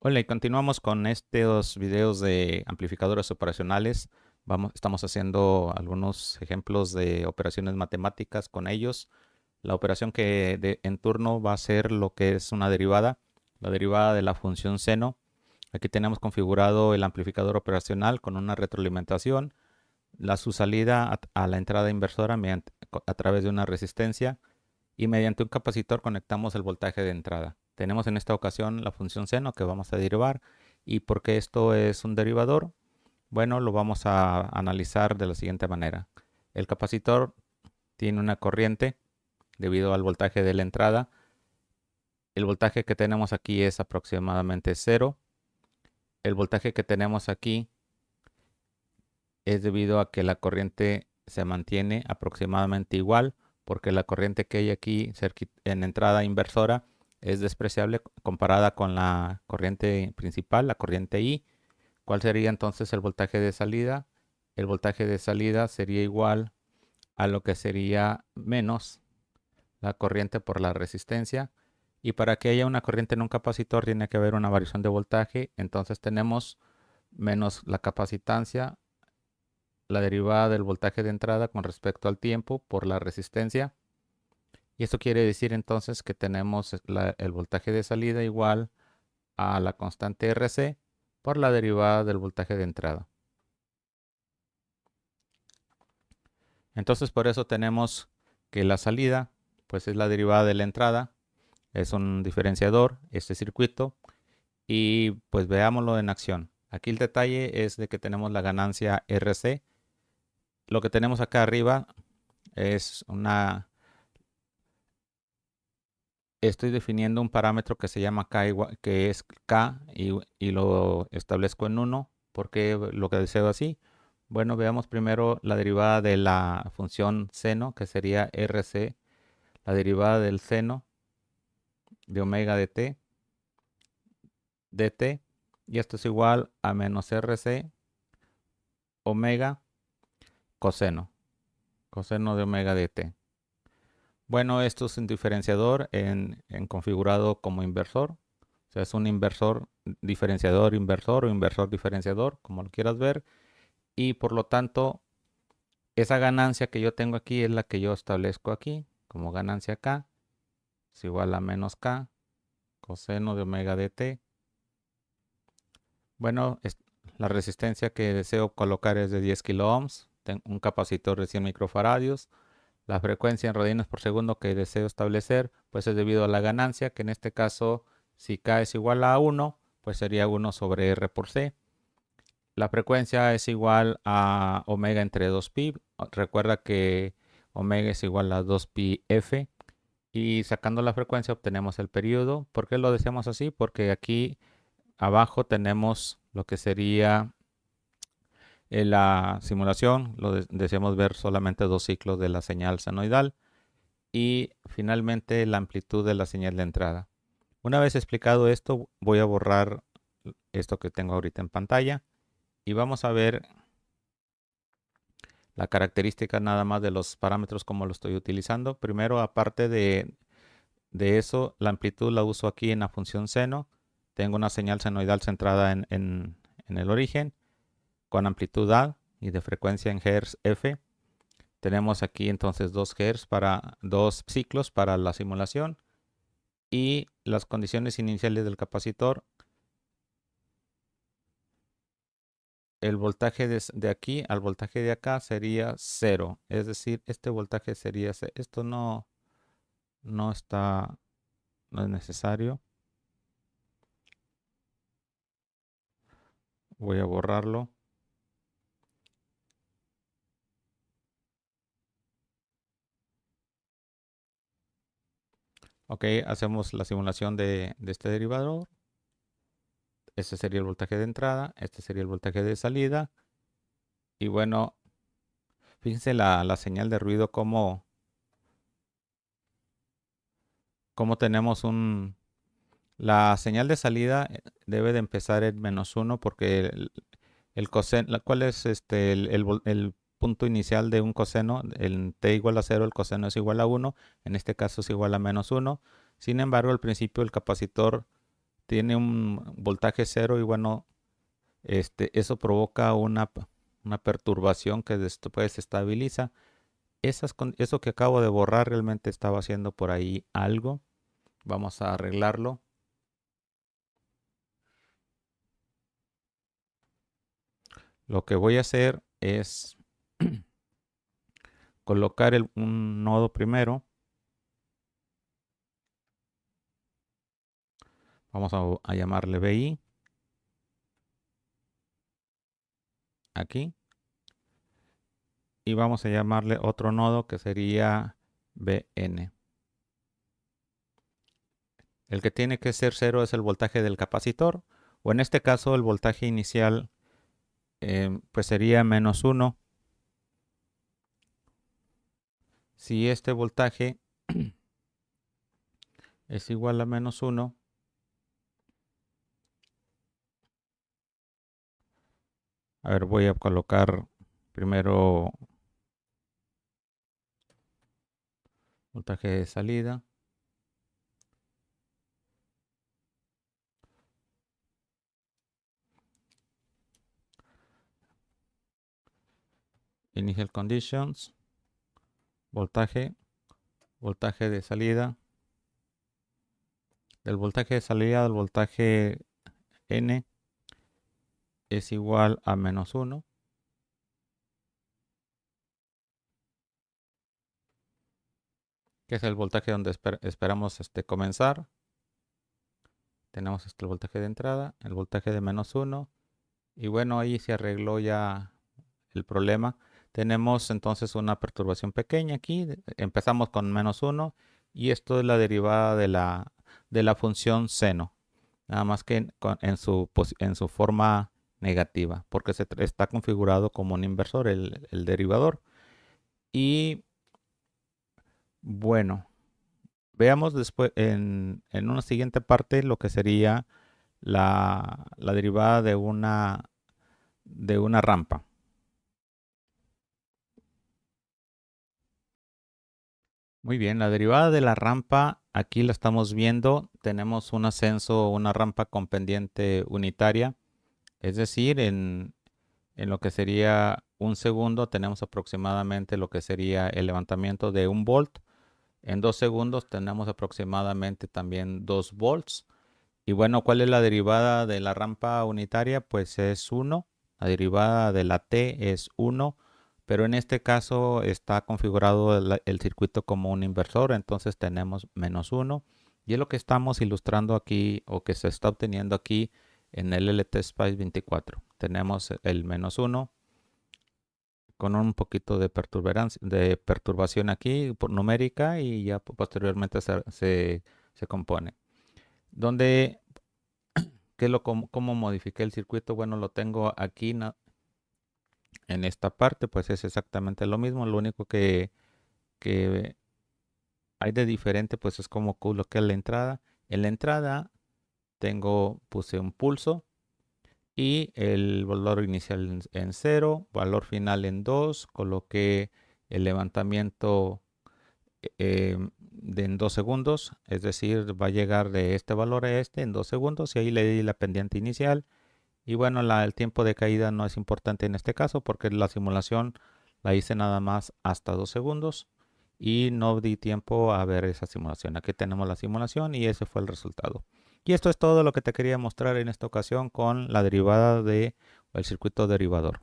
Hola, y continuamos con estos videos de amplificadores operacionales. Estamos haciendo algunos ejemplos de operaciones matemáticas con ellos. La operación en turno va a ser lo que es una derivada, la derivada de la función seno. Aquí tenemos configurado el amplificador operacional con una retroalimentación, su salida a la entrada inversora a través de una resistencia y mediante un capacitor conectamos el voltaje de entrada. Tenemos en esta ocasión la función seno que vamos a derivar. ¿Y por qué esto es un derivador? Bueno, lo vamos a analizar de la siguiente manera. El capacitor tiene una corriente debido al voltaje de la entrada. El voltaje que tenemos aquí es aproximadamente 0. El voltaje que tenemos aquí es debido a que la corriente se mantiene aproximadamente igual, porque la corriente que hay aquí en entrada inversora es despreciable comparada con la corriente principal, la corriente I. ¿Cuál sería entonces el voltaje de salida? El voltaje de salida sería igual a lo que sería menos la corriente por la resistencia. Y para que haya una corriente en un capacitor tiene que haber una variación de voltaje. Entonces tenemos menos la capacitancia, la derivada del voltaje de entrada con respecto al tiempo por la resistencia. Y esto quiere decir entonces que tenemos el voltaje de salida igual a la constante RC por la derivada del voltaje de entrada. Entonces por eso tenemos que la salida pues es la derivada de la entrada, es un diferenciador este circuito y pues veámoslo en acción. Aquí el detalle es de que tenemos la ganancia RC. Lo que tenemos acá arriba es estoy definiendo un parámetro que se llama K, que es K y lo establezco en 1. ¿Por qué lo que deseo así? Bueno, veamos primero la derivada de la función seno, que sería RC, la derivada del seno de omega de t, dt, y esto es igual a menos RC omega coseno, coseno de omega de t. Bueno, esto es un diferenciador en configurado como inversor. O sea, es un inversor diferenciador inversor o inversor diferenciador, como lo quieras ver. Y por lo tanto, esa ganancia que yo tengo aquí es la que yo establezco aquí como ganancia K. Es igual a menos K coseno de omega de t. Bueno, la resistencia que deseo colocar es de 10 kilo ohms. Tengo un capacitor de 100 microfaradios. La frecuencia en radianes por segundo que deseo establecer, pues es debido a la ganancia, que en este caso, si K es igual a 1, pues sería 1 sobre R por C. La frecuencia es igual a omega entre 2pi. Recuerda que omega es igual a 2pi f. Y sacando la frecuencia obtenemos el periodo. ¿Por qué lo decimos así? Porque aquí abajo tenemos lo que sería en la simulación. Deseamos ver solamente 2 ciclos de la señal senoidal. Y finalmente la amplitud de la señal de entrada. Una vez explicado esto, voy a borrar esto que tengo ahorita en pantalla y vamos a ver la característica nada más de los parámetros como lo estoy utilizando. Primero, aparte de eso, la amplitud la uso aquí en la función seno. Tengo una señal senoidal centrada en el origen con amplitud A y de frecuencia en Hz F. Tenemos aquí entonces 2 Hz para 2 ciclos para la simulación. Y las condiciones iniciales del capacitor, el voltaje de aquí al voltaje de acá sería 0, es decir, este voltaje sería 0. Esto no está, no es necesario. Voy a borrarlo. Ok, hacemos la simulación de este derivador. Este sería el voltaje de entrada, este sería el voltaje de salida. Y bueno, fíjense la señal de ruido, como tenemos la señal de salida debe de empezar en -1 porque el coseno, ¿cuál es el punto inicial de un coseno? El t igual a 0, el coseno es igual a 1, en este caso es igual a -1. Sin embargo, al principio el capacitor tiene un voltaje cero y bueno, eso provoca una perturbación que después se estabiliza. Eso que acabo de borrar realmente estaba haciendo por ahí algo. Vamos a arreglarlo. Lo que voy a hacer es colocar un nodo primero. Vamos a llamarle BI. Aquí. Y vamos a llamarle otro nodo que sería BN. El que tiene que ser cero es el voltaje del capacitor. O en este caso el voltaje inicial pues sería -1. Si este voltaje es igual a -1, a ver, voy a colocar primero voltaje de salida. Initial conditions. Voltaje. Voltaje de salida. Del voltaje de salida al voltaje N es igual a -1. Que es el voltaje donde esperamos comenzar. Tenemos el voltaje de entrada, el voltaje de -1. Y bueno, ahí se arregló ya el problema. Tenemos entonces una perturbación pequeña aquí. Empezamos con -1 y esto es la derivada de la función seno. Nada más que en su forma negativa, porque está configurado como un inversor, el derivador. Y bueno, veamos después en una siguiente parte lo que sería la derivada de una rampa. Muy bien, la derivada de la rampa aquí la estamos viendo. Tenemos un ascenso, una rampa con pendiente unitaria. Es decir, en lo que sería un segundo tenemos aproximadamente lo que sería el levantamiento de 1 volt. En 2 segundos tenemos aproximadamente también 2 volts. Y bueno, ¿cuál es la derivada de la rampa unitaria? Pues es 1. La derivada de la T es 1. Pero en este caso está configurado el circuito como un inversor. Entonces tenemos -1. Y es lo que estamos ilustrando aquí o que se está obteniendo aquí en el LTSpice 24. Tenemos el -1 con un poquito de perturbación aquí por numérica y ya posteriormente se compone. Donde ¿Cómo modifiqué el circuito? Bueno, lo tengo aquí en esta parte, pues es exactamente lo mismo. Lo único que hay de diferente, pues es como coloqué la entrada. En la entrada puse un pulso y el valor inicial en 0, valor final en 2. Coloqué el levantamiento en 2 segundos, es decir, va a llegar de este valor a este en 2 segundos y ahí le di la pendiente inicial. Y bueno, el tiempo de caída no es importante en este caso porque la simulación la hice nada más hasta 2 segundos y no di tiempo a ver esa simulación. Aquí tenemos la simulación y ese fue el resultado. Y esto es todo lo que te quería mostrar en esta ocasión con la derivada del circuito derivador.